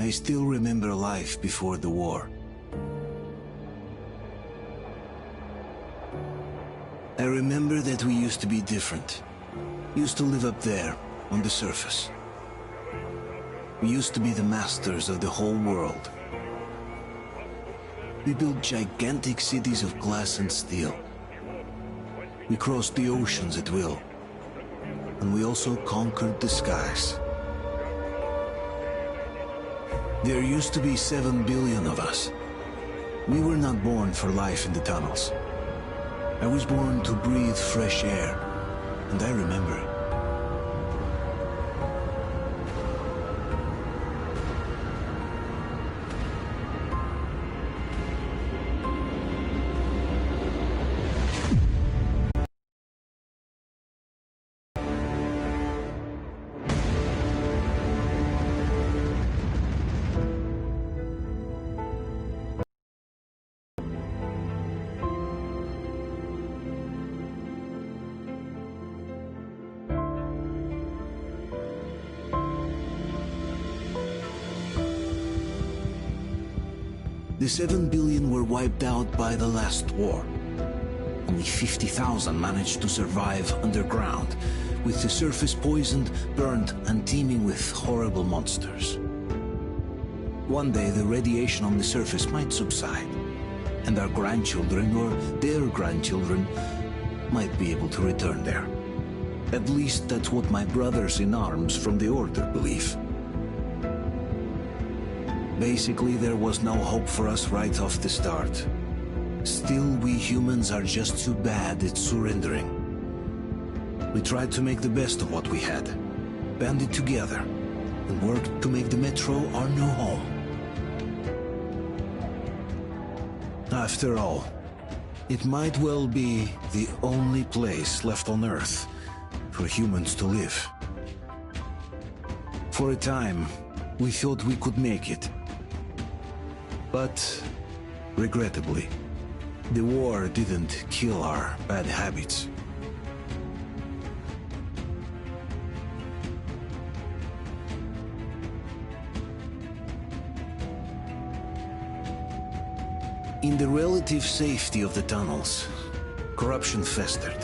I still remember life before the war. I remember that we used to be different. Used to live up there, on the surface. We used to be the masters of the whole world. We built gigantic cities of glass and steel. We crossed the oceans at will. And we also conquered the skies. There used to be 7 billion of us. We were not born for life in the tunnels. I was born to breathe fresh air, and I remember it. The 7 billion were wiped out by the last war. Only 50,000 managed to survive underground, with the surface poisoned, burned, and teeming with horrible monsters. One day the radiation on the surface might subside, and our grandchildren or their grandchildren might be able to return there. At least that's what my brothers in arms from the Order believe. Basically, there was no hope for us right off the start. Still, we humans are just too bad at surrendering. We tried to make the best of what we had, banded together, and worked to make the Metro our new home. After all, it might well be the only place left on Earth for humans to live. For a time, we thought we could make it. But, regrettably, the war didn't kill our bad habits. In the relative safety of the tunnels, corruption festered.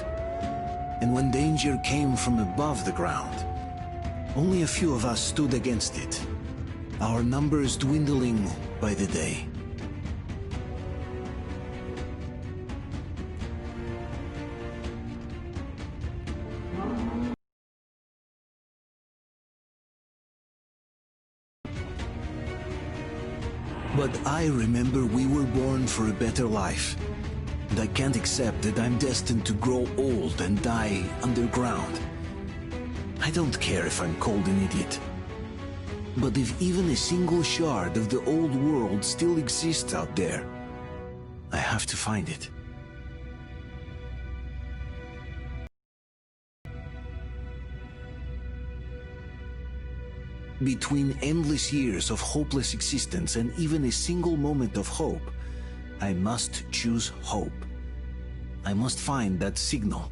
And when danger came from above the ground, only a few of us stood against it, our numbers dwindling by the day. But I remember we were born for a better life. And I can't accept that I'm destined to grow old and die underground. I don't care if I'm called an idiot. But if even a single shard of the old world still exists out there, I have to find it. Between endless years of hopeless existence and even a single moment of hope, I must choose hope. I must find that signal.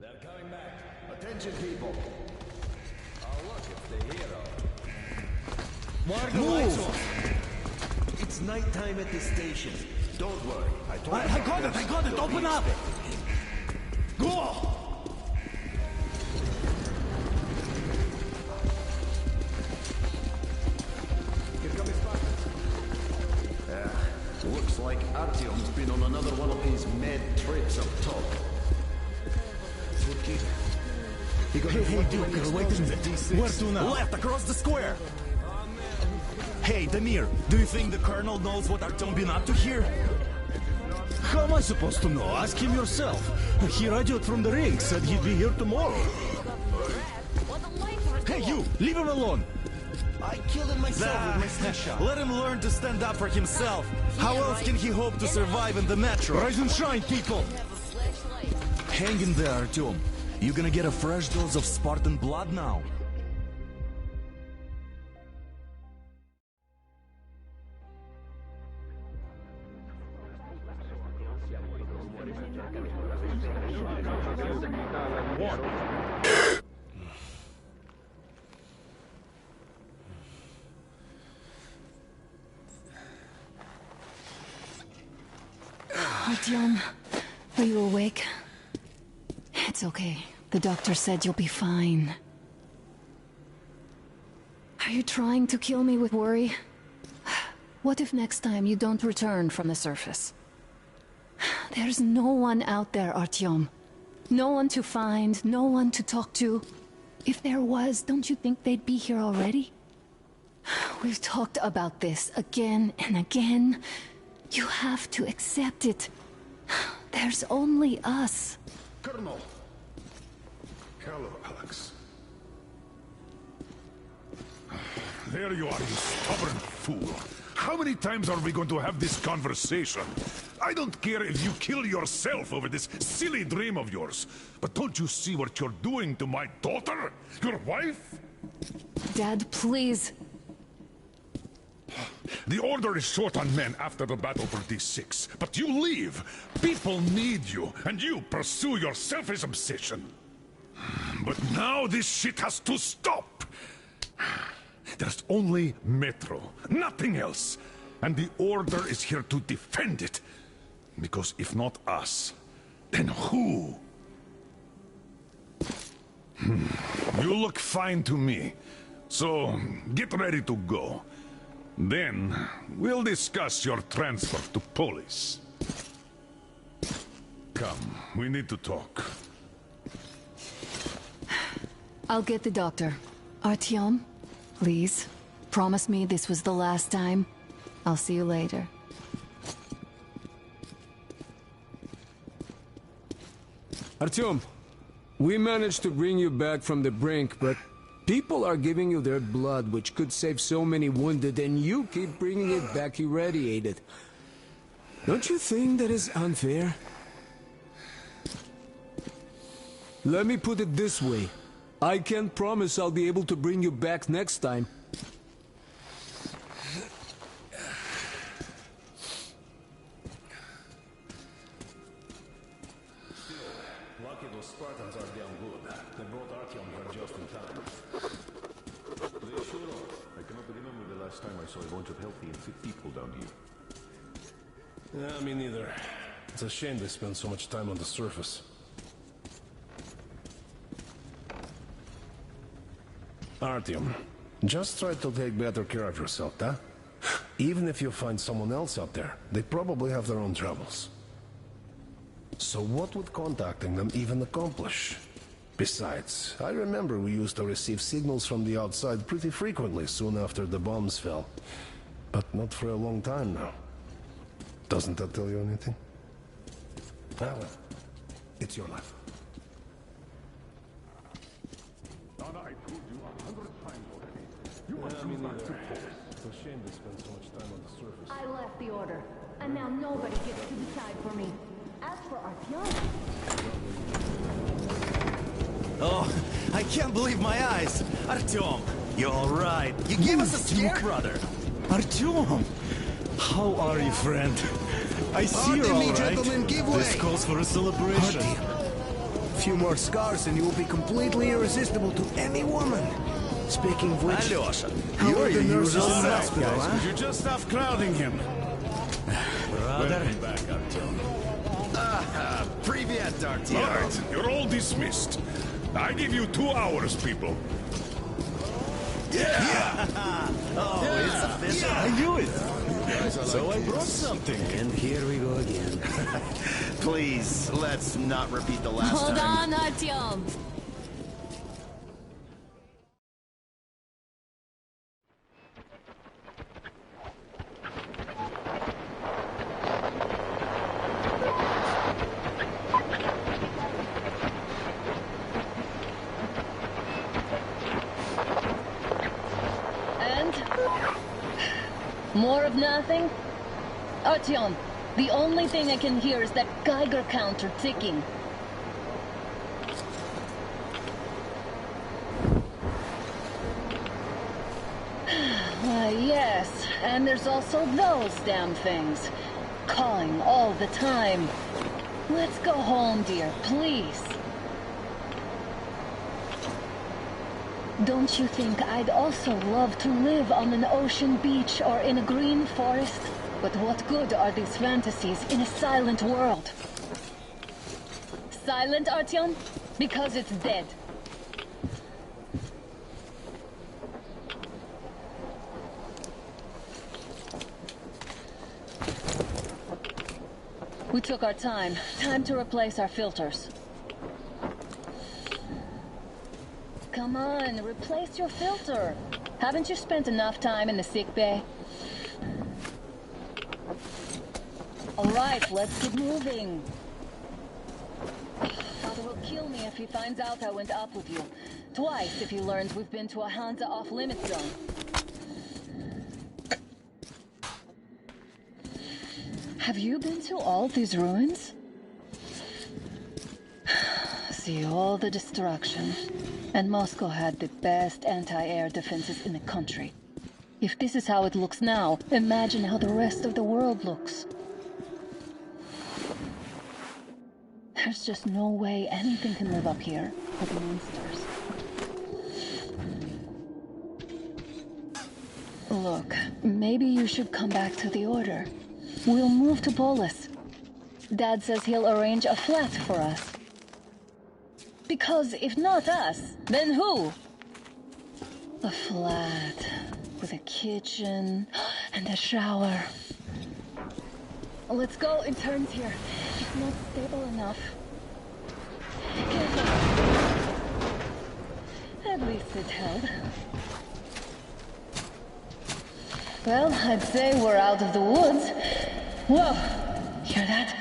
They're coming back. Attention, people. Oh, look, it's the hero. Move! It's nighttime at the station. Don't worry. I got it! Open up! Go! Here comes Spartan. Looks like Artyom's been on another one of his mad trips up top. Hey, Duke, wait a minute. Where to now? Left, across the square! Hey, Damir, do you think the Colonel knows what Artyom been up to here? How am I supposed to know? Ask him yourself. He radioed from the ring, said he'd be here tomorrow. Hey, you! Leave him alone! I killed him myself with my slingshot. Let him learn to stand up for himself. How else can he hope to survive in the metro? Rise and shine, people! Hang in there, Artyom. You gonna get a fresh dose of Spartan blood now. Artyom, are you awake? It's okay. The doctor said you'll be fine. Are you trying to kill me with worry? What if next time you don't return from the surface? There's no one out there, Artyom. No one to find, no one to talk to. If there was, don't you think they'd be here already? We've talked about this again and again. You have to accept it. There's only us. Colonel! Hello, Alex. There you are, you stubborn fool. How many times are we going to have this conversation? I don't care if you kill yourself over this silly dream of yours, but don't you see what you're doing to my daughter? Your wife? Dad, please. The Order is short on men after the battle for D6, but you leave. People need you, and you pursue your selfish obsession. But now this shit has to stop. There's only Metro, nothing else. And the Order is here to defend it. Because if not us, then who? You look fine to me. So, get ready to go. Then, we'll discuss your transfer to Polis. Come, we need to talk. I'll get the doctor. Artyom, please, promise me this was the last time. I'll see you later. Artyom, we managed to bring you back from the brink, but people are giving you their blood, which could save so many wounded, and you keep bringing it back irradiated. Don't you think that is unfair? Let me put it this way. I can't promise I'll be able to bring you back next time. Lucky those Spartans are damn good. They brought Artyom here just in time. They sure are. I cannot remember the last time I saw a bunch of healthy and fit people down here. Yeah, me neither. It's a shame they spend so much time on the surface. Artyom, just try to take better care of yourself, huh? Even if you find someone else out there, they probably have their own troubles. So what would contacting them even accomplish? Besides, I remember we used to receive signals from the outside pretty frequently soon after the bombs fell. But not for a long time now. Doesn't that tell you anything? Ah, well, it's your life. I told you 100 times already. You must I mean, not to it's a shame they spend so much time on the surface. I left the order, and now nobody gets to decide for me. As for Artyom... Oh, I can't believe my eyes! Artyom, you're alright. You gave us a scare, brother. Artyom! How are you, friend? I see you're alright. Gentlemen, give way. This calls for a celebration. A few more scars and you will be completely irresistible to any woman. Speaking of which, Alyosha, how are you're the the nurses usual in the guys. hospital, huh? Would you just stop crowding him? Brother. Welcome back, Artyom. Привет, All Artyom. right, you're all dismissed. I give you 2 hours, people. It's official. I knew it. So I brought something. And here we go again. Please, let's not repeat the last Hold time. on, Artyom. And? More of nothing? Artyom, the only thing I can hear is that Geiger counter ticking. Yes, and there's also those damn things. Calling all the time. Let's go home, dear, please. Don't you think I'd also love to live on an ocean beach or in a green forest? But what good are these fantasies in a silent world? Silent, Artyom? Because it's dead. We took our time. Time to replace our filters. Come on, replace your filter. Haven't you spent enough time in the sick bay? All right, let's get moving. Father will kill me if he finds out I went up with you. Twice if he learns we've been to a Hansa off-limit zone. Have you been to all these ruins? See all the destruction. And Moscow had the best anti-air defenses in the country. If this is how it looks now, imagine how the rest of the world looks. There's just no way anything can live up here with the monsters. Look, maybe you should come back to the Order. We'll move to Polis. Dad says he'll arrange a flat for us. Because if not us, then who? A flat with a kitchen and a shower. Let's go in turns here. It's not stable enough. At least it's held. Well, I'd say we're out of the woods. Whoa! Hear that?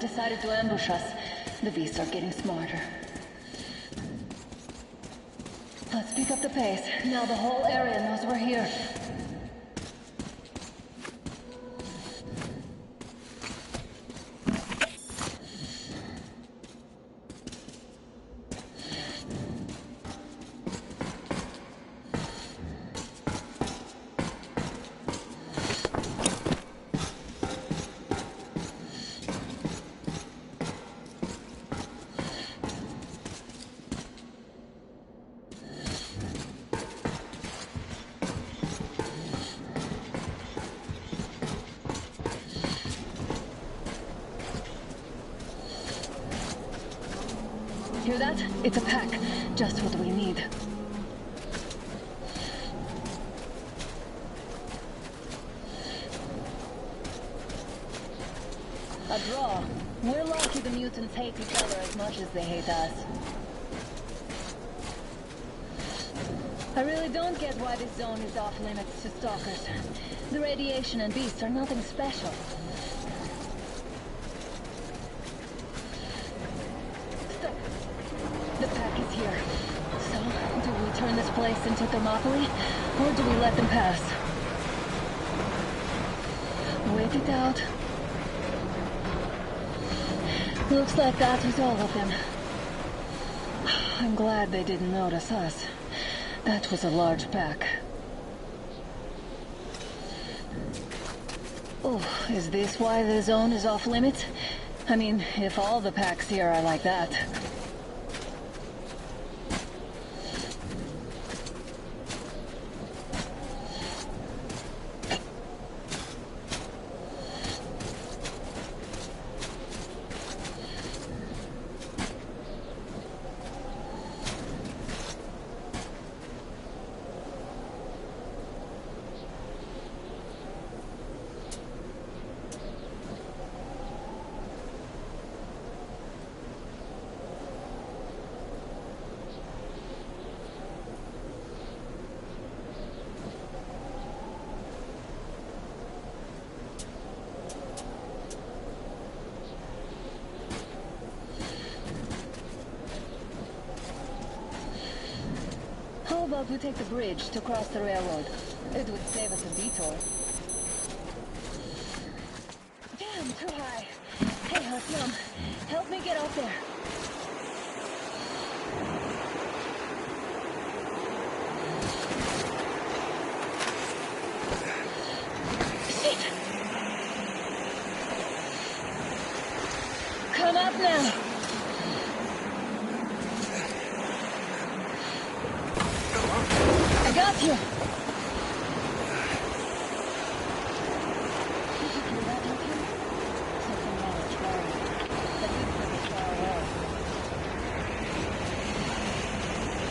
Decided to ambush us. The beasts are getting smarter. Let's pick up the pace. Now the whole area knows we're here. Hear that? It's a pack. Just what we need. A draw. We're lucky the mutants hate each other as much as they hate us. I really don't get why this zone is off limits to stalkers. The radiation and beasts are nothing special. The pack is here. So, do we turn this place into Thermopylae, or do we let them pass? Wait it out. Looks like that was all of them. I'm glad they didn't notice us. That was a large pack. Oh, is this why the zone is off limits? I mean, if all the packs here are like that. How about we take the bridge to cross the railroad? It would save us a detour. Damn, too high. Hey, Artyom, help me get out there. Shit! Come up now. Got you!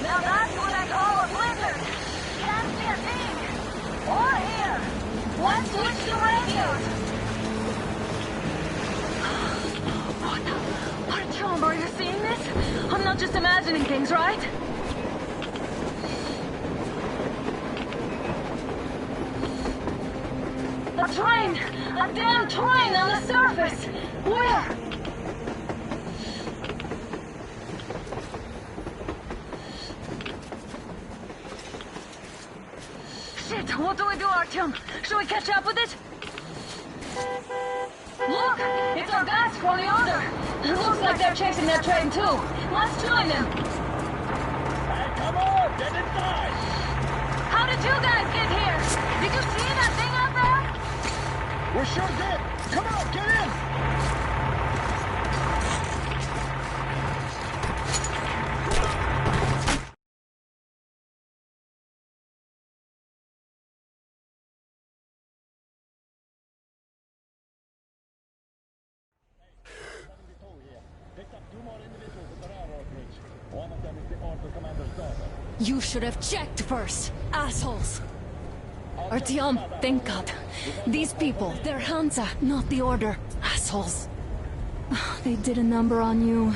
Now that's what I call a blizzard! Can't see a thing! Or hear! Let's switch to radios! What, Tom, are you seeing this? I'm not just imagining things, right? A train! A damn train on the surface! Where? Shit, what do we do, Artyom? Should we catch up with it? Look! It's our guys from yonder! Looks like they're chasing that train too! Let's join them! Hey, come on! Get inside! How did you guys get here? Did you see that thing out there? We sure did! Come on, get in! You should have checked first, assholes! Artyom, thank God. These people, they're Hansa, not the Order. Assholes. They did a number on you.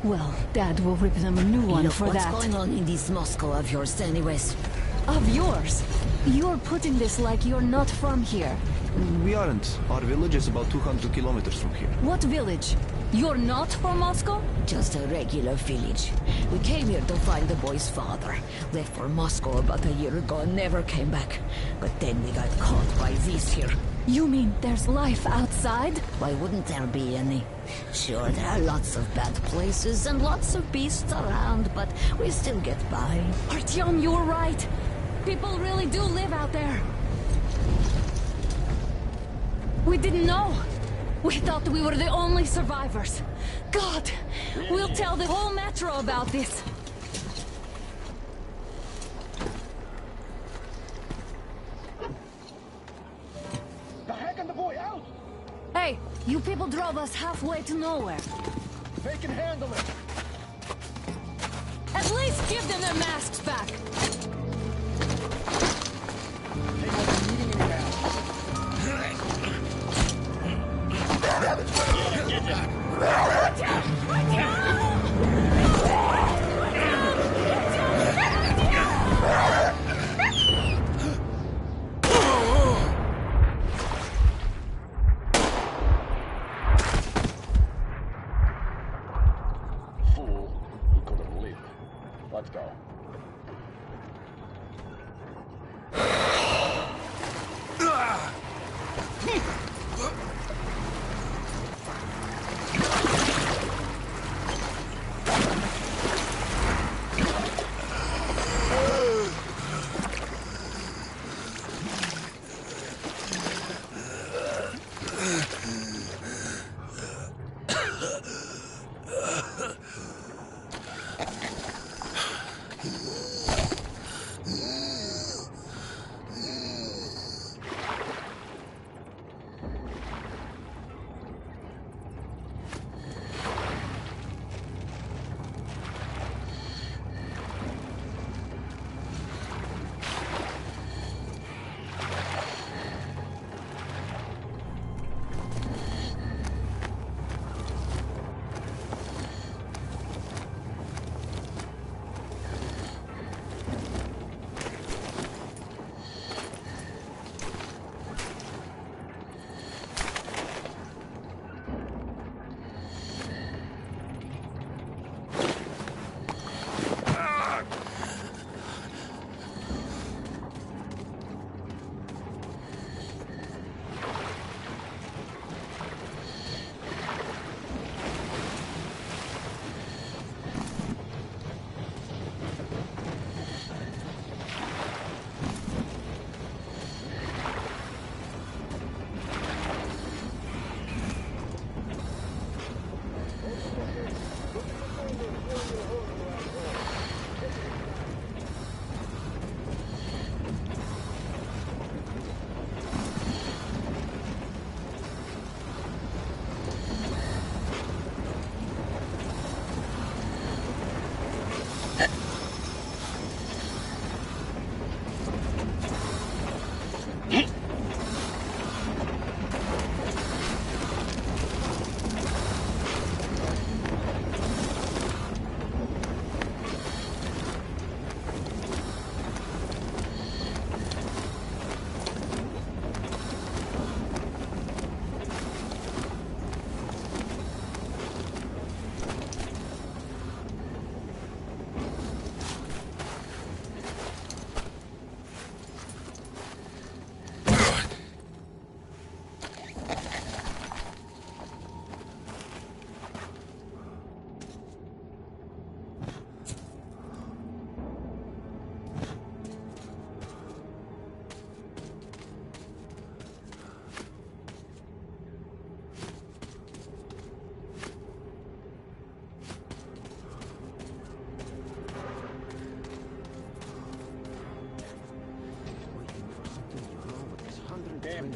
Well, Dad will rip them a new one Look, for that. what's going on in this Moscow of yours anyways? Of yours? You're putting this like you're not from here. We aren't. Our village is about 200 kilometers from here. What village? You're not from Moscow? Just a regular village. We came here to find the boy's father. Left for Moscow about a year ago and never came back. But then we got caught by these here. You mean there's life outside? Why wouldn't there be any? Sure, there are lots of bad places and lots of beasts around, but we still get by. Artyom, you're right. People really do live out there. We didn't know. We thought we were the only survivors. God, we'll tell the whole metro about this. The heck and the boy out! Hey, you people drove us halfway to nowhere. They can handle it! At least give them their masks back. They won't be needing any now. Fool. He could have lived. Let's go.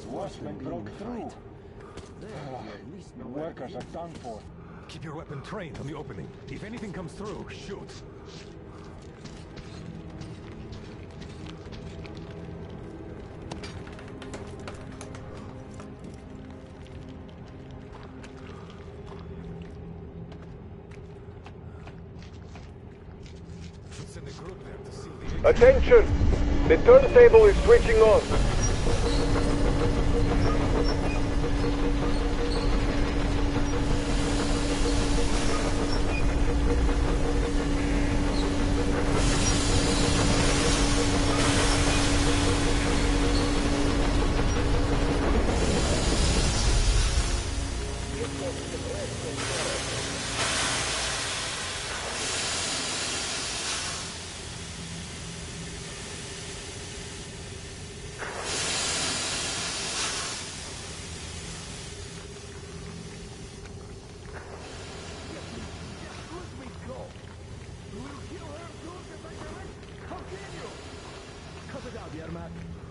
Watchmen broke through. The workers are done for. Keep your weapon trained on the opening. If anything comes through, shoot. Attention! The turntable is switching on.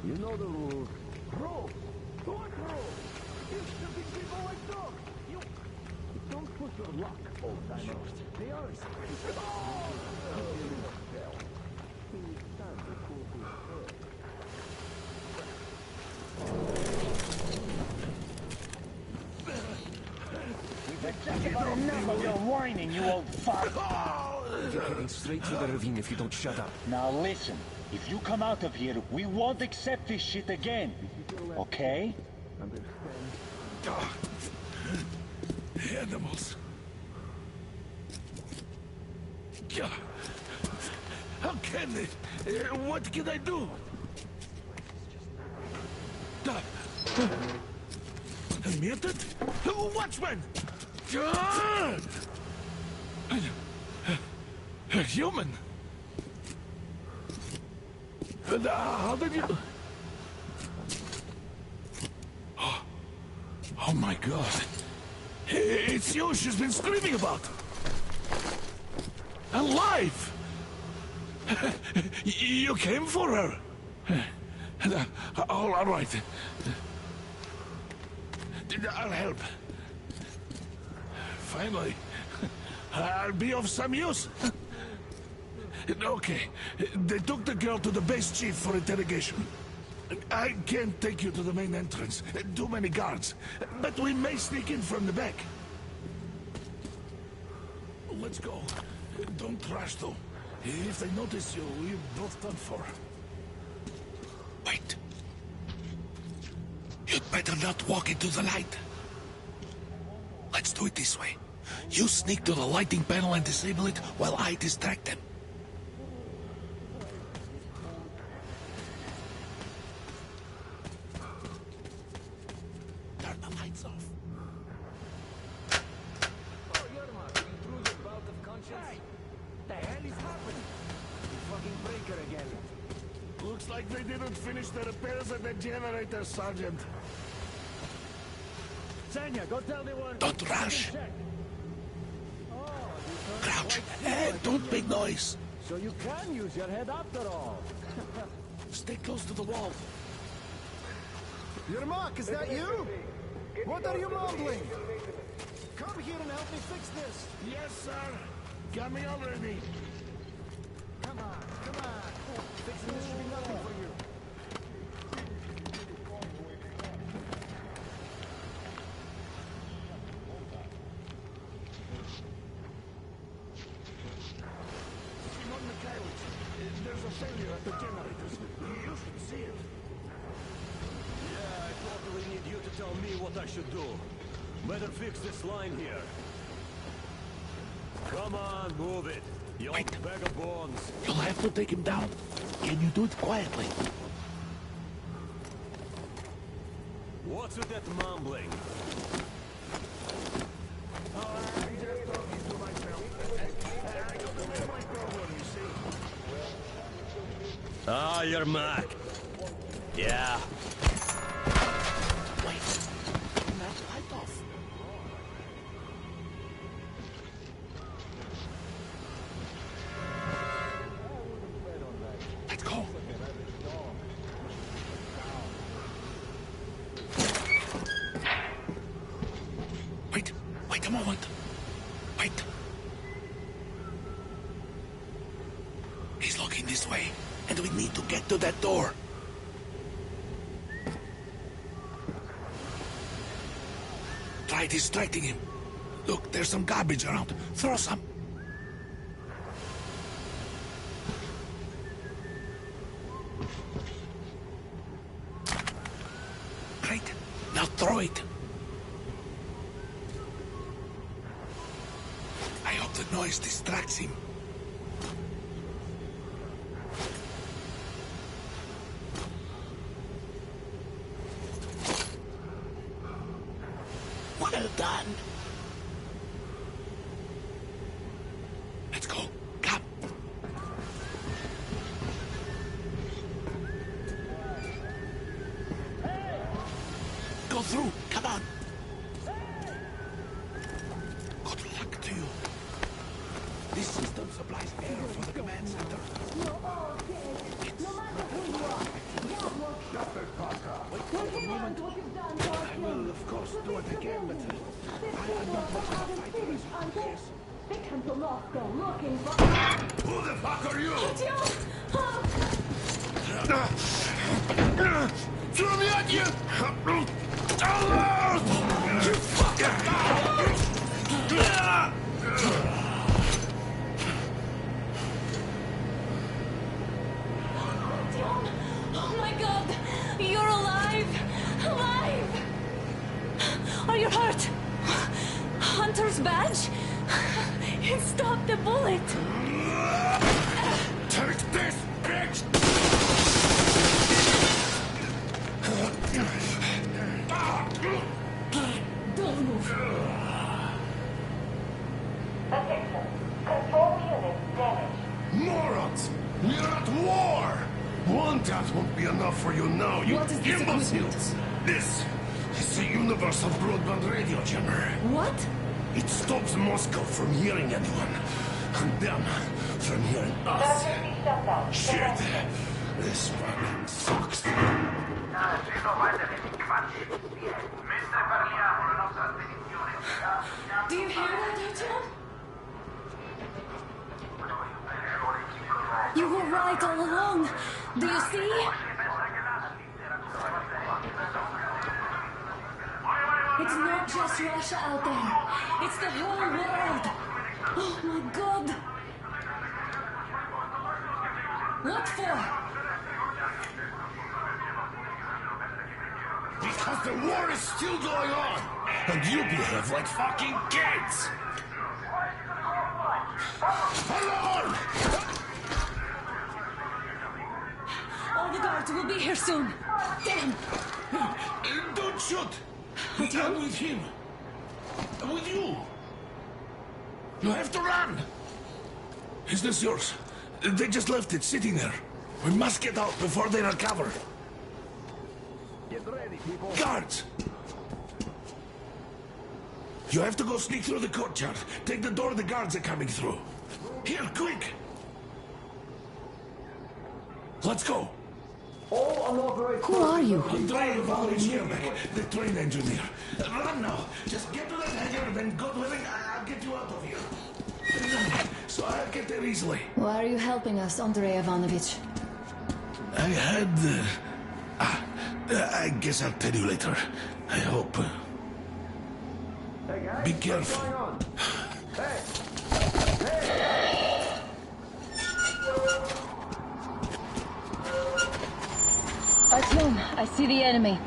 You know the rules. Bro! What bro? You stupid people like dogs! You don't push your luck, old timer. They are enough of your whining, you old fuck! You're heading straight to the ravine if you don't shut up. Now listen. If you come out of here, we won't accept this shit again. Okay? Animals. How can they? What can I do? Muted? Watchman! A human? How did you... Oh my God. It's you she's been screaming about. Alive! You came for her. All right. I'll help. Finally, I'll be of some use. Okay, they took the girl to the base chief for interrogation. I can't take you to the main entrance. Too many guards. But we may sneak in from the back. Let's go. Don't crash, though. If they notice you, we're both done for. Wait. You'd better not walk into the light. Let's do it this way. You sneak to the lighting panel and disable it while I distract them. Turn the lights off. Oh, Yermak, you threw your bout of conscience? Hey, the hell is happening? You fucking breaker again. Looks like they didn't finish the repairs at the generator, Sergeant. Sanya, go tell the one. Don't rush. Crouch and don't make noise. So you can use your head after all. Stay close to the wall. Yermak, is that you? What are you mumbling? Come here and help me fix this. Yes, sir. Coming already. Come on, come on. Fixing this should be nothing for you. Simon Mikhailовich, there's a failure at the generators. You should see it. Yeah, I totally need you to tell me what I should do. Better fix this line here. Come on, move it. You old bag of bones. You'll have to take him down. Can you do it quietly? What's with that mumbling? I'm just talking to myself. I got a memory problem, you see. Ah, you're Mac. Yeah. Wait. Turn that light off. Let's go. that door. Try distracting him. Look, there's some garbage around. Throw some. Great. Now throw it. I hope the noise distracts him. Well done. Let's go. Come. Go through. Come on. Good luck to you. This system supplies air for the command center. I will, of course, do it again, but I'm not much of a fighter as you guess. They come to Moscow looking for... Who the fuck are you? Throw me at you! You fucker! Oh my god! You're alive! Alive! Are you hurt? Hunter's badge? It stopped the bullet! Take this, bitch! Don't move. Attention. Control unit damaged. Morons! We're at war! One dot won't be enough for you now, you What is this imbeciles! This is the universal broadband radio jammer. What? It stops Moscow from hearing anyone, and them from hearing us. Emergency shutdown. Shit! This fucking sucks. Do you hear that, Artyom? You were right all along. Do you see? It's not just Russia out there. It's the whole world. Oh my god. What for? Because the war is still going on, and you behave like fucking kids! Alarm! All the guards will be here soon. Damn. Don't shoot! I'm with him. I'm with you. You have to run! Is this yours? They just left it sitting there. We must get out before they recover. Get ready, people. Guards! You have to go sneak through the courtyard. Take the door the guards are coming through. Here, quick! Let's go. Who are you? Andrei Ivanovich Yermak, the train engineer. Run now. Just get to that hangar, then God willing, I'll get you out of here. So I'll get there easily. Why are you helping us, Andrei Ivanovich? I had... I guess I'll tell you later. I hope. Hey guys, Be careful. what's going on? Hey! Artyom, I see the enemy.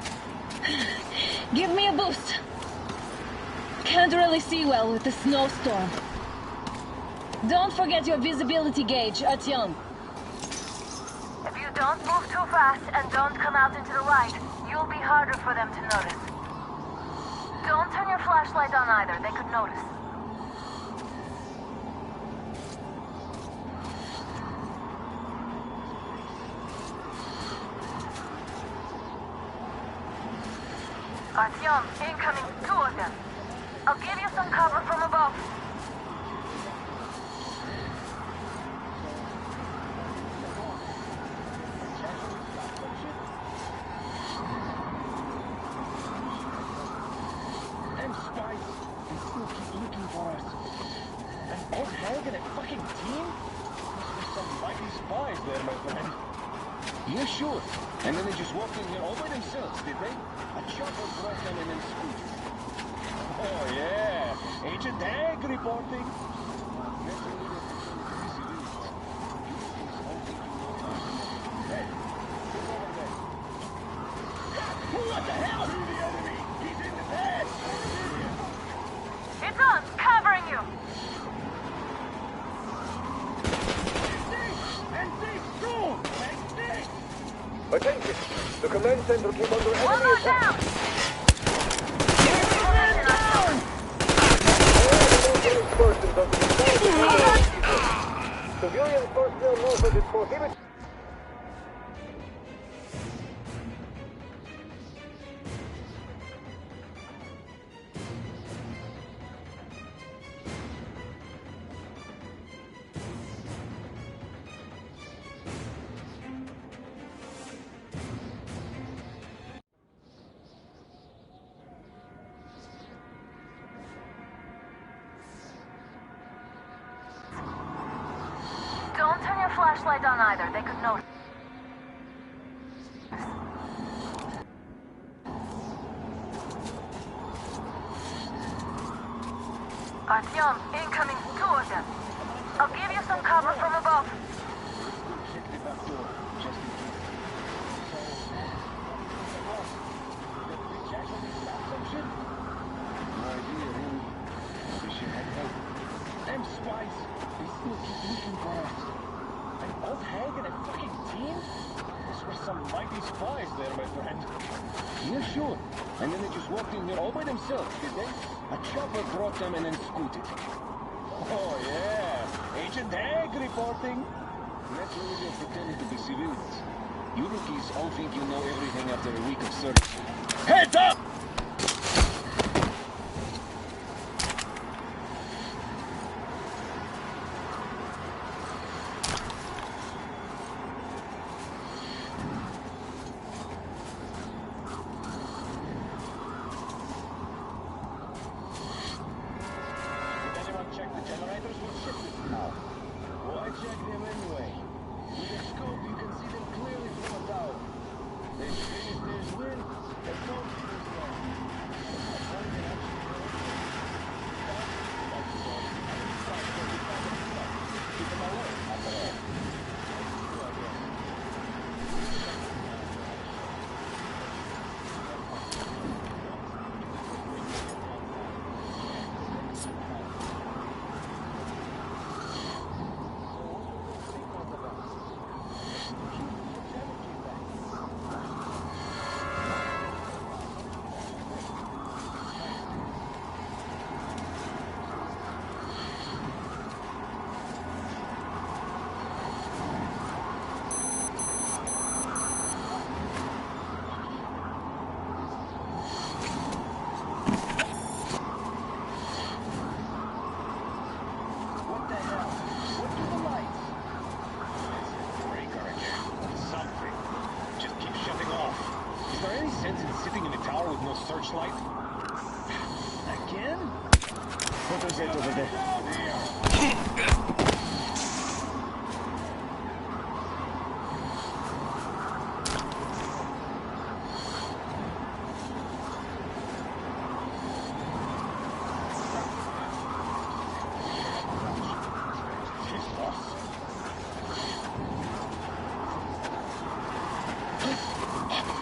Give me a boost. Can't really see well with the snowstorm. Don't forget your visibility gauge, Artyom. If you don't move too fast and don't come out into the light, you'll be harder for them to notice. Don't turn your flashlight on either, they could notice. Artyom, incoming, 2 of them. I'll give you some cover from above. Them spies, they still keep looking for us. And Old Hag and a fucking team? Must be some mighty spies there, my friend. Yeah, sure. And then they just walked in here all by themselves, did they? A chopper brought them and then scooted. Oh, yeah. Agent Hag reporting. Hey, who's over there? What the hell? The enemy! He's in the bed! It's us, covering you! Attention! The command center came under enemy One attack. down! Persons of the civilian personnel movement is prohibited. Don't turn your flashlight on either, they could notice. Artyom, incoming, 2 of them. I'll give you some cover from above. Check the back door, just in case. Did we actually stop some shit? No idea, really. Wish you had help. Them spies, they still keep looking for us. An old hag and a fucking team? Those were some mighty spies there, my friend. Yeah, sure. And then they just walked in here all by themselves, did they? A chopper brought them and then scooted. Oh, yeah. Agent Hag reporting. Naturally, they're pretending to be civilians. You rookies all think you know everything after a week of service. Heads up! Searchlight? Again? What was that over there?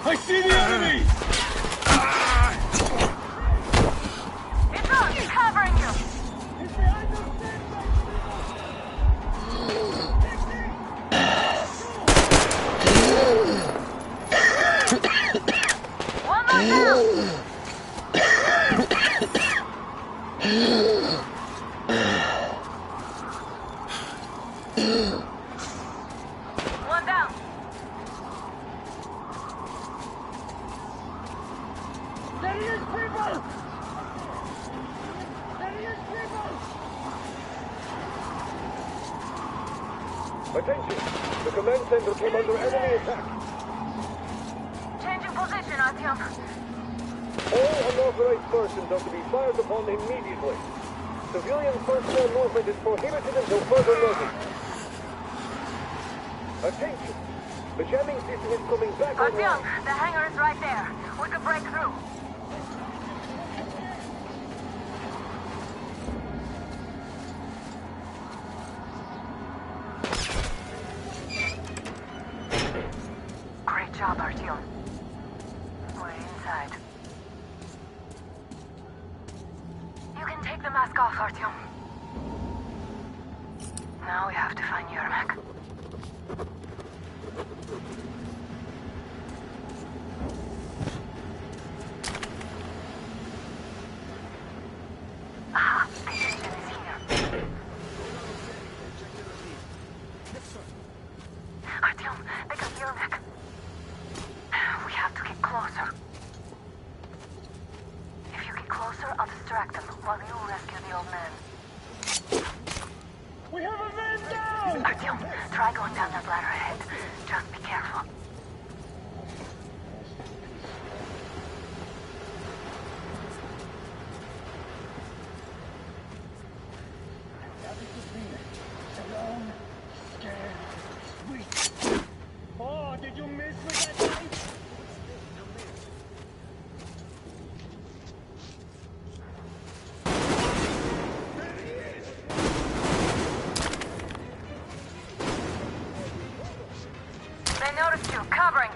I see the enemy! One down. There he is, people! There he is, people! Attention! The command center came under enemy attack. Changing position, Artyom. All unauthorized persons are to be fired upon immediately. Civilian personnel movement is prohibited until further notice. Attention! The jamming system is coming back Artyom, online. the hangar is right there. We could break through. Great job, Artyom. We're inside. You can take the mask off, Artyom. Now we have to find Yermak. Aha, the engine is here. Artyom, they got Yermak. We have to get closer. If you get closer, I'll distract them while you rescue the old man. We have a man down! Artyom, try going down that ladder ahead. Just be careful. Alone, scared, sweet. Oh, did you miss with that knife? They noticed you. Covering.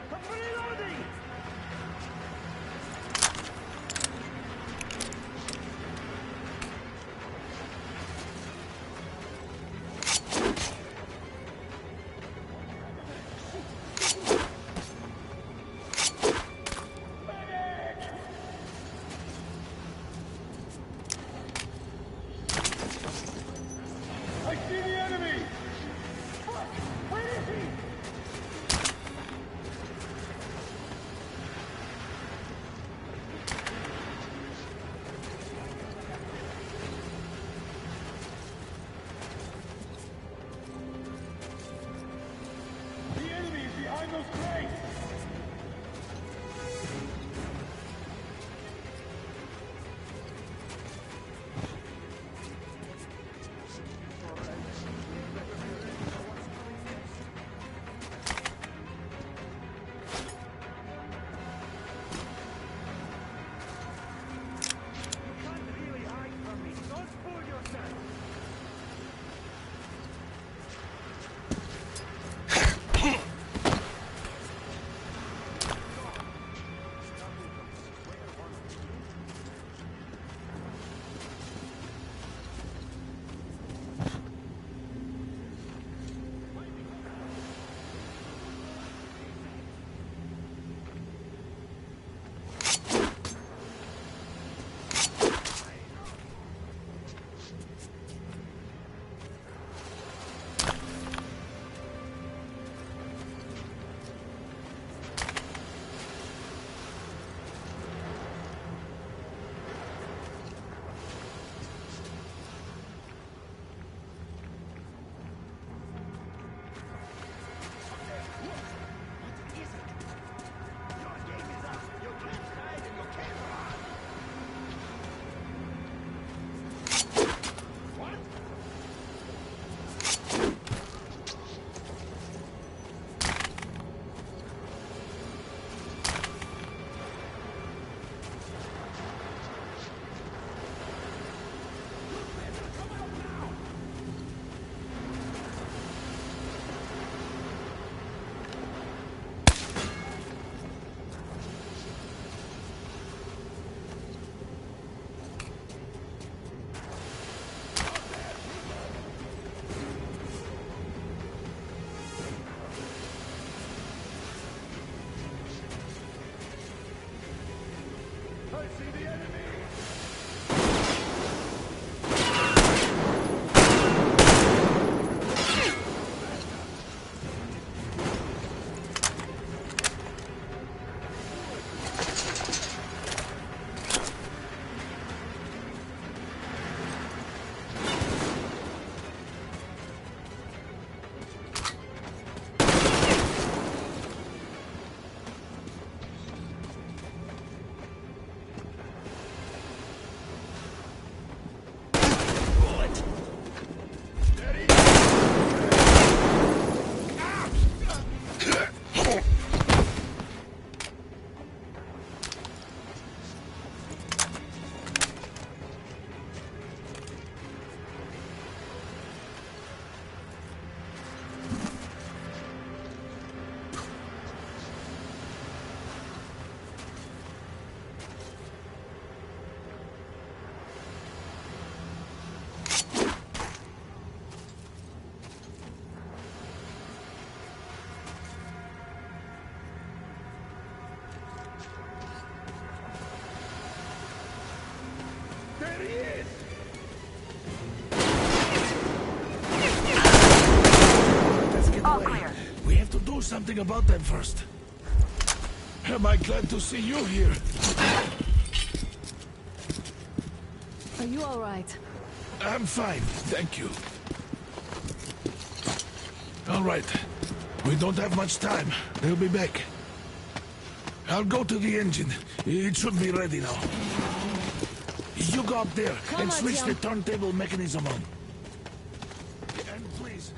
I see the enemy! Fuck! Where is he? The enemy is behind those crates! something about them first. Am I glad to see you here? Are you all right? I'm fine, thank you. All right. We don't have much time. They'll be back. I'll go to the engine. It should be ready now. You go up there and switch the turntable mechanism on. And please...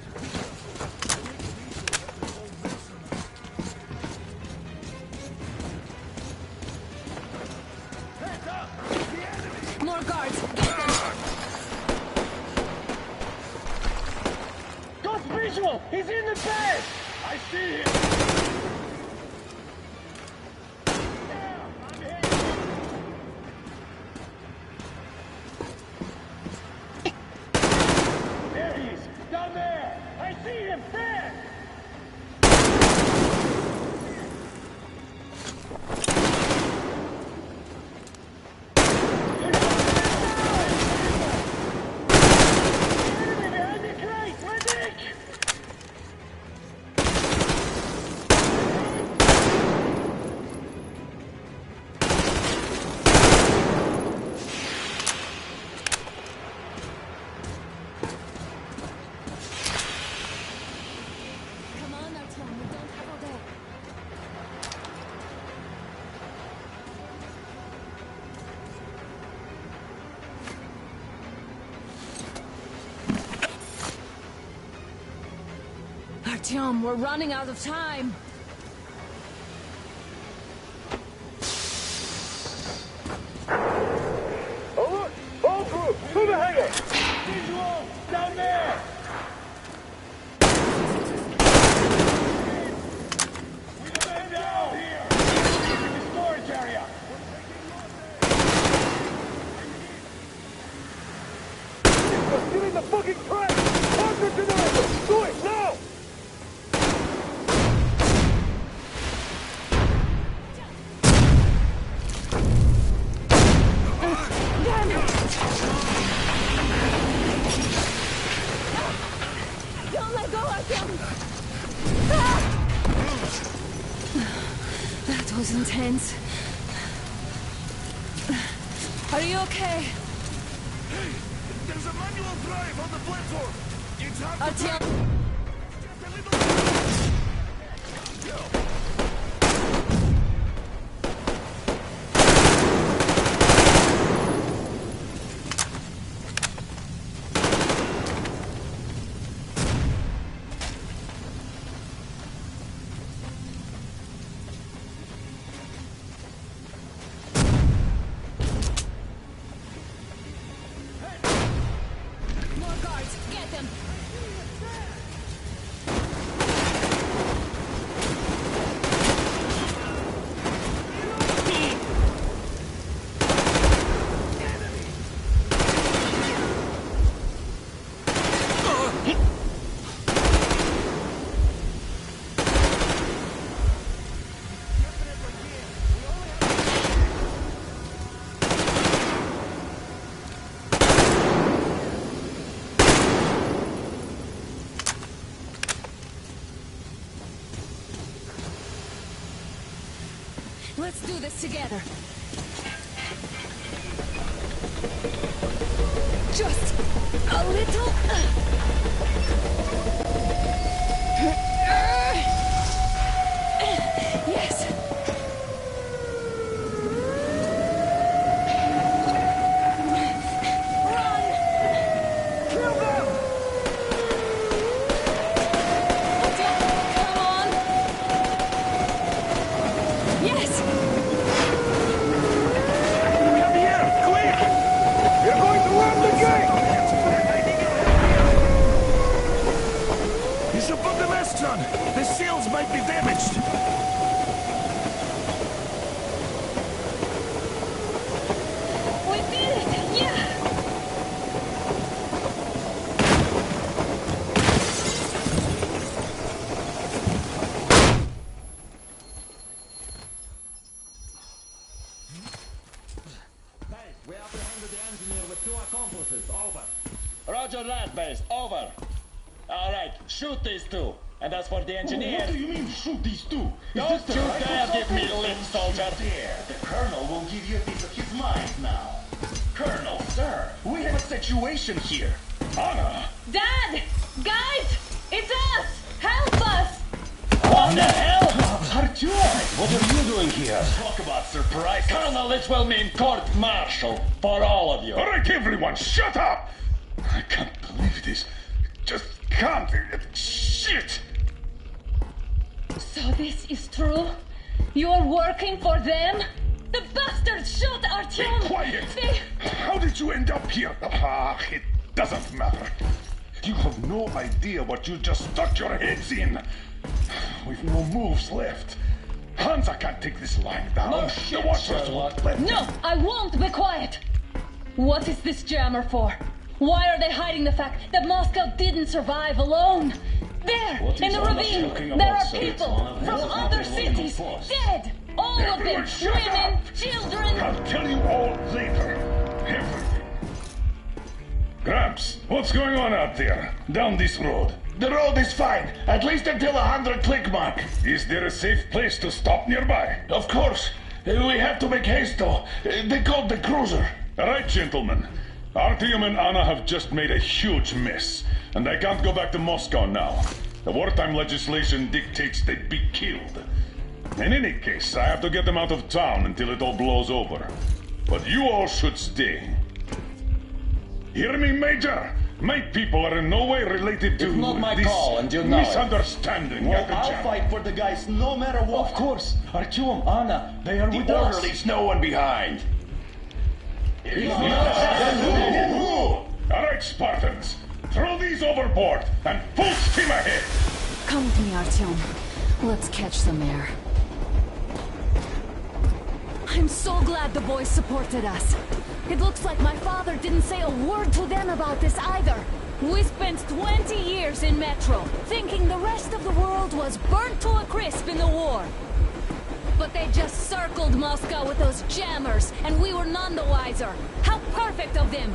More guards! Got visual! He's in the bed! I see him! There he is! Down there! I see him! There! Enemy behind the crate! Medic! Come on, Artyom, we don't have all day. Artyom, we're running out of time. Alert! All crew, to the hangar! Visual! Down there! We gotta head down here! In the storage area! We're stealing the fucking train! Contact generator! Do it, now! Don't let go, Artyom! Ah! That was intense. Are you okay? Hey! There's a manual drive on the platform! It's hard to Artyom! Just a little... Go! More guards! Get them! Let's do this together. Just a little. Yes. Run! Kill them! Come on! Yes! Come here, quick! You're going to run the gate! You should put the masks on. The seals might be damaged. We did it! Yeah! We apprehended the engineer with 2 accomplices. Over. Roger that, base. Over. All right, shoot these 2. And as for the engineers... What do you mean, shoot these two? Don't you dare give me lip, soldier! There, the Colonel will give you a piece of his mind now. Colonel, sir, we have a situation here. Anna! Dad! Guys! It's us! Help us! What the hell? Artyom, what are you doing here? Talk about surprise. Colonel, this will mean court-martial for all of you. All right, everyone, shut up! I can't believe this. Just can't. Shit! So this is true? You're working for them? The bastards shot Artyom! Be quiet! They... How did you end up here? Ah, it doesn't matter. You have no idea what you just stuck your heads in. We've no moves left. Hansa can't take this lying down. No The shit, Watchers won't let No, I won't be quiet! What is this jammer for? Why are they hiding the fact that Moscow didn't survive alone? There, in the ravine, there are people from other cities dead! All of them! Women, children! I'll tell you all later. Everything. Gramps, what's going on out there? Down this road? The road is fine, at least until 100 click mark. Is there a safe place to stop nearby? Of course. We have to make haste though. They called the cruiser. All right, gentlemen. Artyom and Anna have just made a huge mess, and they can't go back to Moscow now. The wartime legislation dictates they'd be killed. In any case, I have to get them out of town until it all blows over. But you all should stay. Hear me, Major? My people are in no way related to It's not my this call, and you know it. misunderstanding. Well, at the I'll jam. fight for the guys no matter what. Of course. Artyom, Anna, they are with us. Order leaves no one behind. All right, Spartans. Throw these overboard and full steam ahead. Come with me, Artyom. Let's catch some air. I'm so glad the boys supported us. It looks like my father didn't say a word to them about this either. We spent 20 years in Metro, thinking the rest of the world was burnt to a crisp in the war. But they just circled Moscow with those jammers, and we were none the wiser. How perfect of them!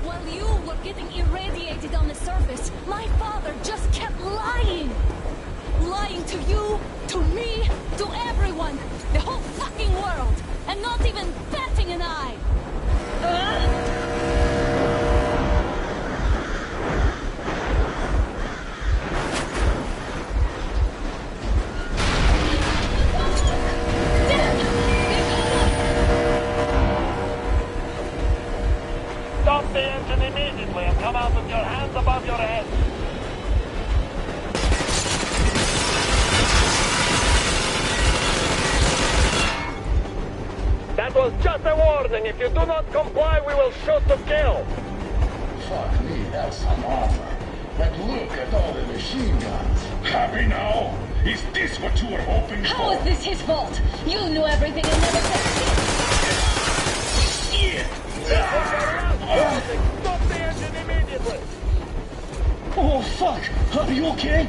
While you were getting irradiated on the surface, my father just kept lying! Lying to you, to me, to everyone! The whole fucking world! And not even batting an eye! Stop the engine immediately and come out with your hands above your head. That was just a warning. If you do not comply, we will shoot to kill. Fuck me, that's some offer. But look at all the machine guns. Happy now? Is this what you were hoping for? How is this his fault? You knew everything and never said shit! Stop the engine immediately. Oh, fuck! Are you okay?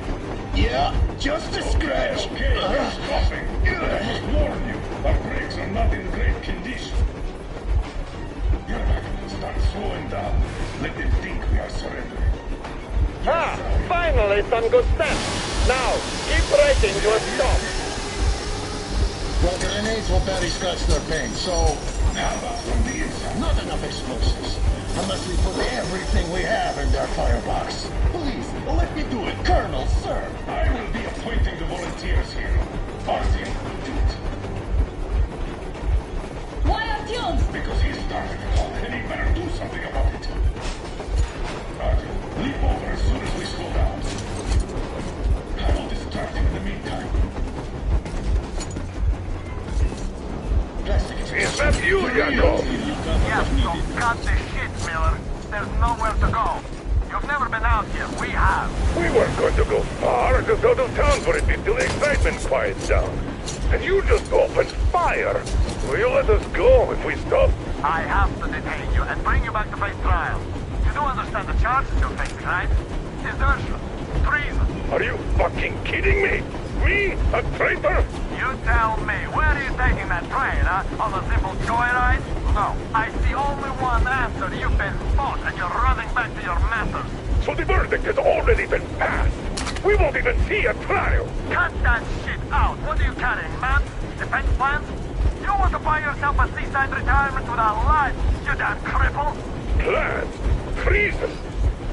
Yeah, just a scratch. Okay, we're stopping. I warn you, our brakes are not in great condition. Yermak, start slowing down. Let them think we are surrendering. Ah, finally some good steps. Now, keep braking to a stop. Well, grenades will barely scratch their paint, so... How about from the inside? Not enough explosives. Unless we put everything we have in their firebox. Please, let me do it, Colonel, sir. I will be appointing the volunteers here. Artyom will do it. Why Artyom? Because he started it all, and he better do something about it. Artyom, leap over as soon as we slow down. I will distract him in the meantime. Is that you, Yakov? Yes, so cut the shit, Miller. There's nowhere to go. You've never been out here. We have. We weren't going to go far, just out of town for a bit till the excitement quiets down. And you just opened fire. Will you let us go if we stop? I have to detain you and bring you back to face trial. You do understand the charges you're facing, right? Desertion, treason. Are you fucking kidding me? Me? A traitor? You tell me, where are you taking that train, huh? On a simple joyride? No, I see only one answer. You've been fought and you're running back to your masters. So the verdict has already been passed. We won't even see a trial. Cut that shit out. What are you carrying, man? Defense plans? You want to buy yourself a seaside retirement without life, you damn cripple? Plans? Treason?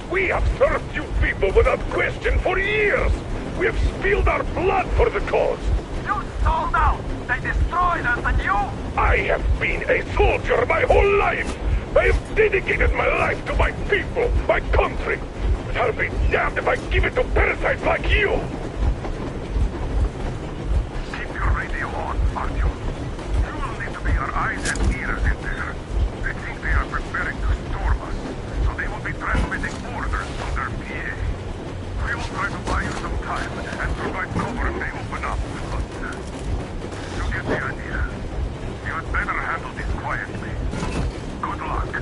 We have served you people without question for years. We have spilled our blood for the cause. You sold out. They destroyed us and you? I have been a soldier my whole life. I have dedicated my life to my people, my country. But I'll be damned if I give it to parasites like you. Keep your radio on, Artyom. You will need to be our eyes and ears in there. They think they are preparing to storm us, so they will be transmitting orders to their PA. We will try to buy you some time and provide cover if they open up, but you get the idea. You had better handle this quietly. Good luck.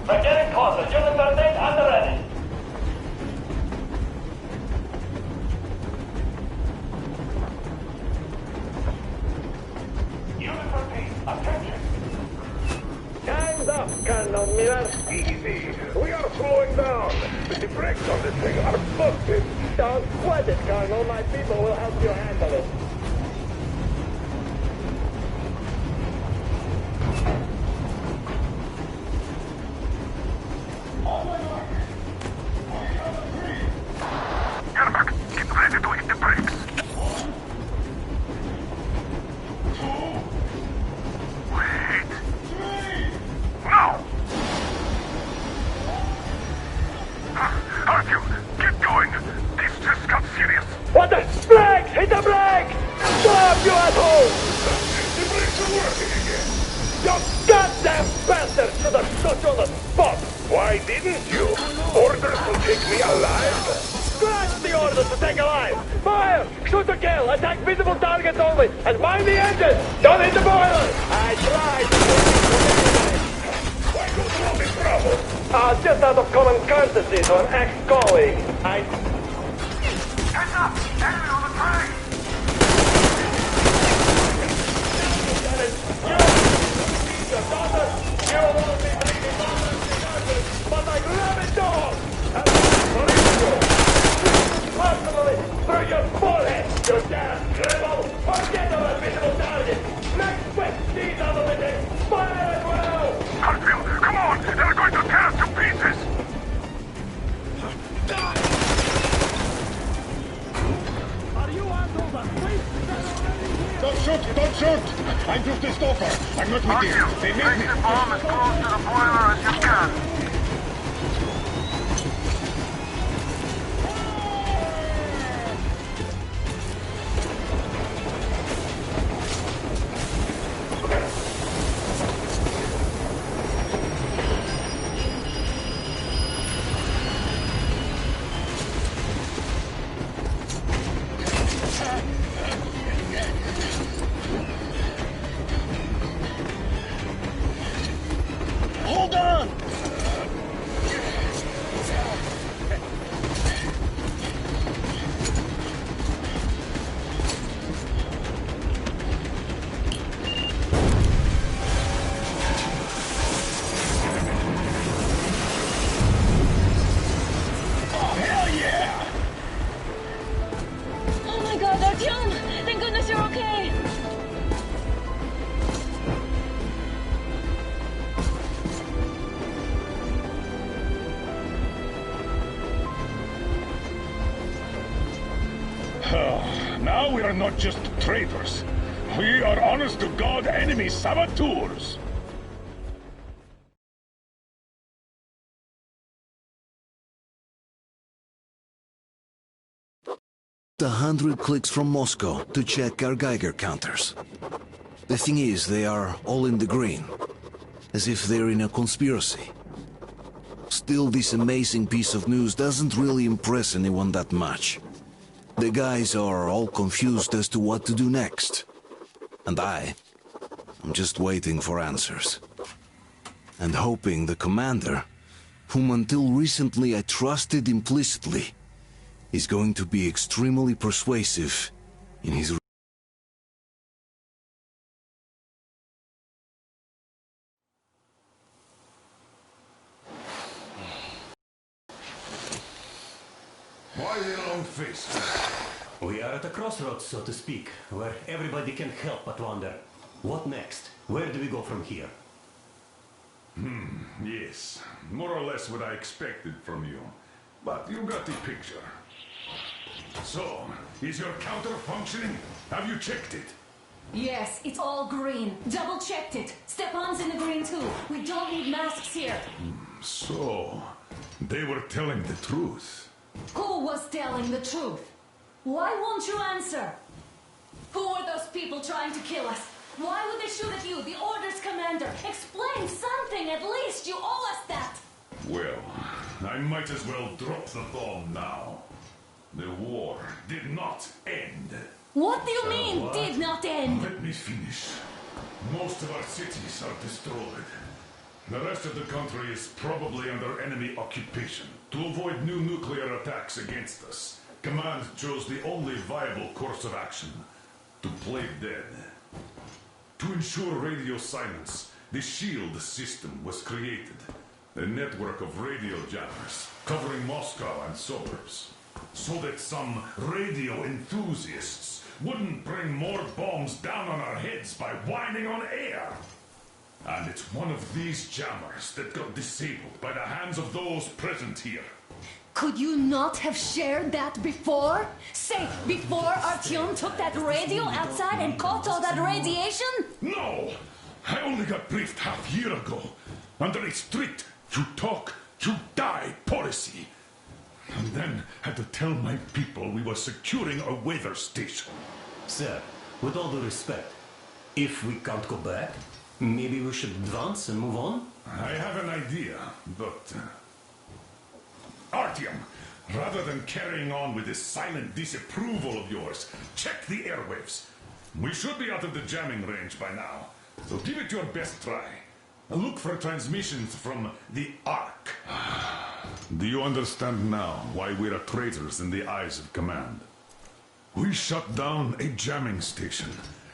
We're getting closer. Unit 13 under ready. Unit 13, attention. Time's up, Colonel Miller. Easy. We are slowing down. The brakes on this thing are busted. Don't sweat it, Colonel. My people will help you handle it. What the? Brakes! Hit the brake! Stop, you asshole! The brakes are working again. You goddamn bastard should have shot you on the spot! Why didn't you? Orders to take me alive? Scratch the orders to take alive! Fire! Shoot to kill! Attack visible targets only! And mind the engine! Don't hit the boiler! I tried! Why go through all this trouble? Just out of common courtesy to an ex-colleague. Heads up! Enemy on the train! Your daughter! You won't be bringing bombers to Arthur, but I love it all! And personally, through your forehead, you damn cripple! Forget about visible target! Next quick, these other medics! Fire as well! Hartfield, come on! They're going to tear us to pieces! Don't shoot! Don't shoot! I'm just a stalker. I'm not with you. They made me. Place the bomb as close to the boiler as you can. Hold on! are not just traitors. We are honest-to-God enemy saboteurs. A 100 clicks from Moscow to check our Geiger counters. The thing is, they are all in the green, as if they're in a conspiracy. Still, this amazing piece of news doesn't really impress anyone that much. The guys are all confused as to what to do next. And I'm just waiting for answers. And hoping the commander, whom until recently I trusted implicitly, is going to be extremely persuasive in his... Why the long face? We are at a crossroads, so to speak, where everybody can help but wonder. What next? Where do we go from here? Yes. More or less what I expected from you. But you got the picture. So, is your counter functioning? Have you checked it? Yes, it's all green. Double-checked it. Stepan's in the green too. We don't need masks here. So, they were telling the truth. Who was telling the truth? Why won't you answer? Who are those people trying to kill us? Why would they shoot at you, the Order's commander? Explain something, at least. You owe us that. Well, I might as well drop the bomb now. The war did not end. What do you mean, What? did not end? Let me finish. Most of our cities are destroyed. The rest of the country is probably under enemy occupation. To avoid new nuclear attacks against us, Command chose the only viable course of action: to play dead. To ensure radio silence, the SHIELD system was created. A network of radio jammers covering Moscow and suburbs. So that some radio enthusiasts wouldn't bring more bombs down on our heads by whining on air. And it's one of these jammers that got disabled by the hands of those present here. Could you not have shared that before? Say, before Artyom took that radio outside and caught all that radiation? No! I only got briefed half year ago, under a strict you talk, you die policy. And then had to tell my people we were securing a weather station. Sir, with all due respect, if we can't go back, maybe we should advance and move on? I have an idea, but... Artyom, rather than carrying on with this silent disapproval of yours, check the airwaves. We should be out of the jamming range by now, so give it your best try. Look for transmissions from the Ark. Do you understand now why we're traitors in the eyes of Command? We shut down a jamming station,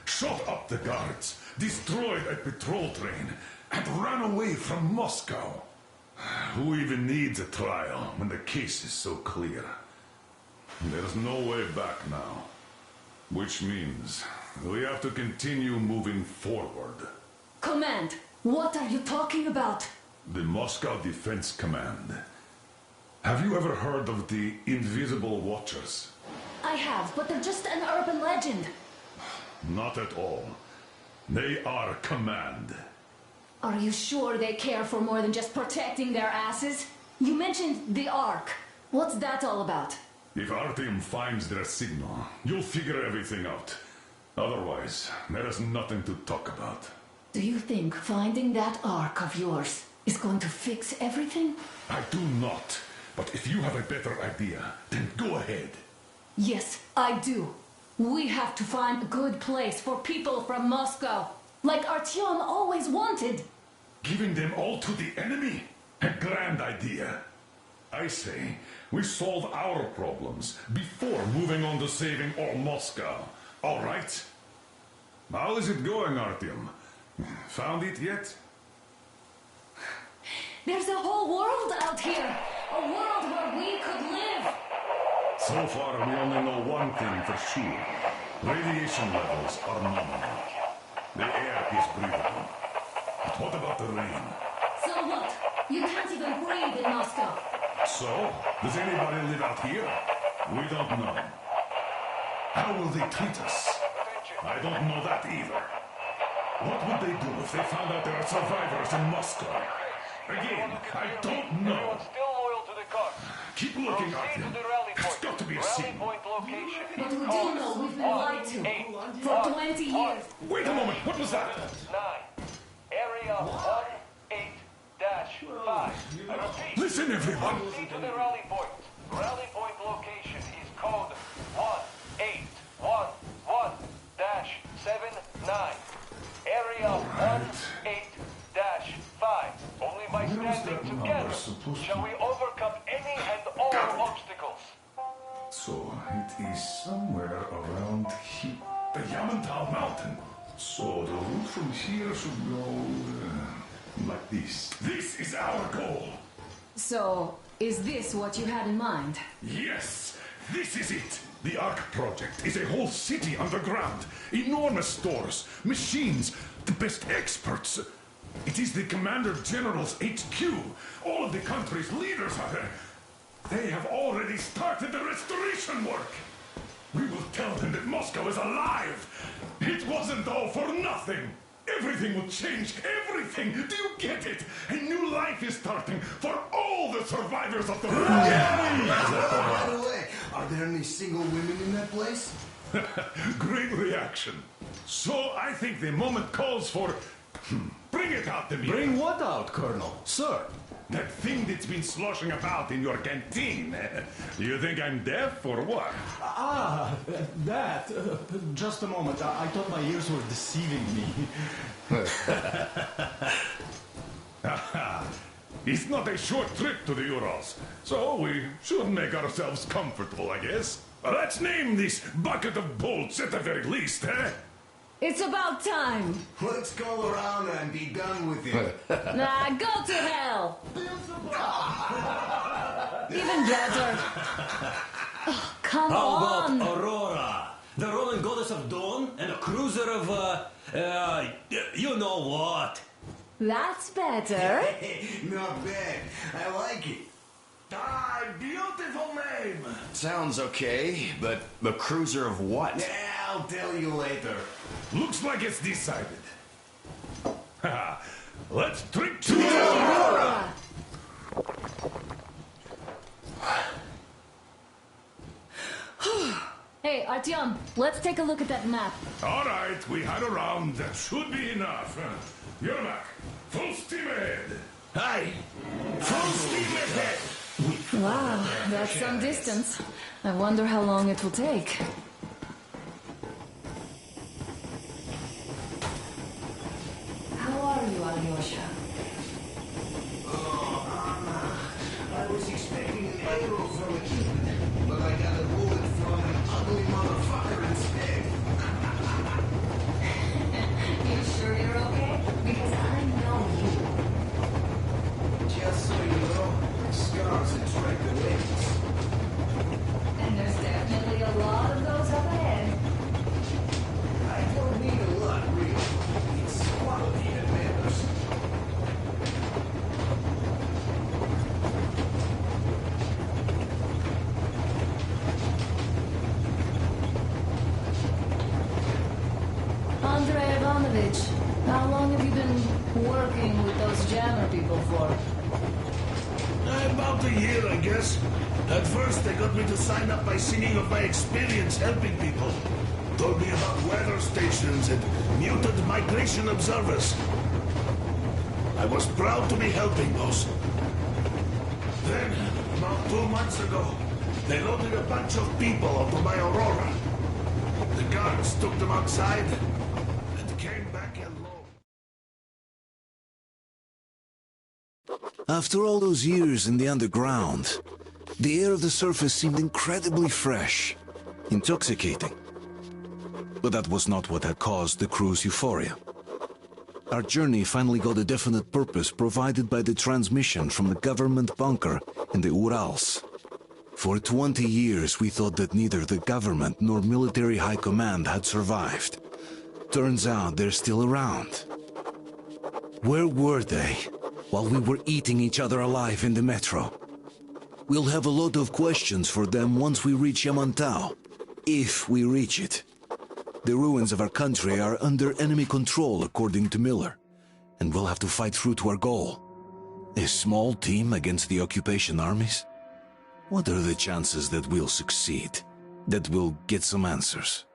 shot up the guards, destroyed a patrol train, and ran away from Moscow. Who even needs a trial when the case is so clear? There's no way back now. Which means we have to continue moving forward. Command, what are you talking about? The Moscow Defense Command. Have you ever heard of the Invisible Watchers? I have, but they're just an urban legend. Not at all. They are Command. Are you sure they care for more than just protecting their asses? You mentioned the Ark. What's that all about? If Artyom finds their signal, you'll figure everything out. Otherwise, there is nothing to talk about. Do you think finding that Ark of yours is going to fix everything? I do not. But if you have a better idea, then go ahead. Yes, I do. We have to find a good place for people from Moscow, like Artyom always wanted. Giving them all to the enemy? A grand idea. I say, we solve our problems before moving on to saving all Moscow. All right? How is it going, Artyom? Found it yet? There's a whole world out here. A world where we could live. So far, we only know one thing for sure. Radiation levels are nominal. The air is breathable. But what about the rain? So what? You can't even breathe in Moscow. So, does anybody live out here? We don't know. How will they treat us? I don't know that either. What would they do if they found out there are survivors in Moscow? Again, I don't know. Still loyal to the cause. Keep looking at them. There's got to be a scene. But we do know we've been lied to for 20 years. Wait a moment, what was that? 9. Area 18-5. I repeat. Listen, everyone. Proceed to the rally point. Rally point location is code 1811-79. Area 18-5. Only by standing together shall we overcome any and all obstacles. So, it is somewhere around here. The Yamantau Mountain. So, the route from here should go like this. This is our goal. So, is this what you had in mind? Yes, this is it. The Ark Project is a whole city underground. Enormous stores, machines, the best experts. It is the Commander General's HQ. All of the country's leaders are there. They have already started the restoration work. We will tell them that Moscow is alive. It wasn't all for nothing. Everything will change. Everything. Do you get it? A new life is starting for all the survivors of the war. By the way, are there any single women in that place? Great reaction. So I think the moment calls for... Bring it out, Demir. Bring what out, Colonel? Sir? That thing that's been sloshing about in your canteen. You think I'm deaf or what? That. Just a moment. I thought my ears were deceiving me. It's not a short trip to the Urals, so we should make ourselves comfortable, I guess. Let's name this bucket of bolts at the very least, eh? It's about time. Let's go around and be done with it. Nah, go to hell. Even better. Oh, come How on. about Aurora? The Roman goddess of dawn and a cruiser of, you know what? That's better. Not bad. I like it. Ah, beautiful name. Sounds okay, but the cruiser of what? Yeah, I'll tell you later. Looks like it's decided. Let's drink to Aurora! Hey, Artyom, let's take a look at that map. All right, we had a round. That should be enough. Yermak, full steam ahead. Aye, full steam ahead. Wow, that's some distance. I wonder how long it will take. How are you, Alyosha? I was expecting an arrow from a kid, but I got a bullet from an ugly motherfucker instead. You sure you're okay? Because I know you. Just so you know, scars attract the ladies. And there's definitely a lot of those up ahead. I don't need a lot, really. It's quality that matters. Andrei Ivanovich, how long have you been working with those jammer people for? About a year, I guess. At first, they got me to sign up by singing of my experience helping people. Told me about weather stations and muted migration observers. I was proud to be helping those. Then, about 2 months ago, they loaded a bunch of people onto my Aurora. The guards took them outside and came back alone. After all those years in the underground, the air of the surface seemed incredibly fresh, intoxicating. But that was not what had caused the crew's euphoria. Our journey finally got a definite purpose provided by the transmission from the government bunker in the Urals. For 20 years we thought that neither the government nor military high command had survived. Turns out they're still around. Where were they while we were eating each other alive in the metro? We'll have a lot of questions for them once we reach Yamantau. If we reach it. The ruins of our country are under enemy control, according to Miller, and we'll have to fight through to our goal. A small team against the occupation armies? What are the chances that we'll succeed? That we'll get some answers?